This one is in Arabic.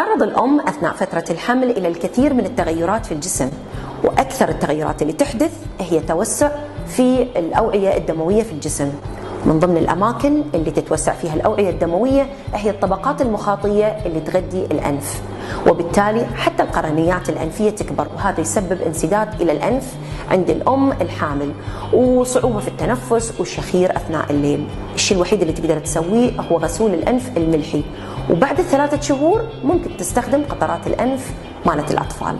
تتعرض الأم أثناء فترة الحمل إلى الكثير من التغيرات في الجسم، وأكثر التغيرات اللي تحدث هي توسع في الأوعية الدموية في الجسم. من ضمن الأماكن اللي تتوسع فيها الأوعية الدموية هي الطبقات المخاطية اللي تغذي الأنف، وبالتالي حتى القرنيات الأنفية تكبر، وهذا يسبب انسداد إلى الأنف عند الأم الحامل وصعوبة في التنفس والشخير أثناء الليل. الشيء الوحيد اللي تقدر تسويه هو غسول الأنف الملحي، وبعد 3 شهور ممكن تستخدم قطرات الأنف مالت الأطفال.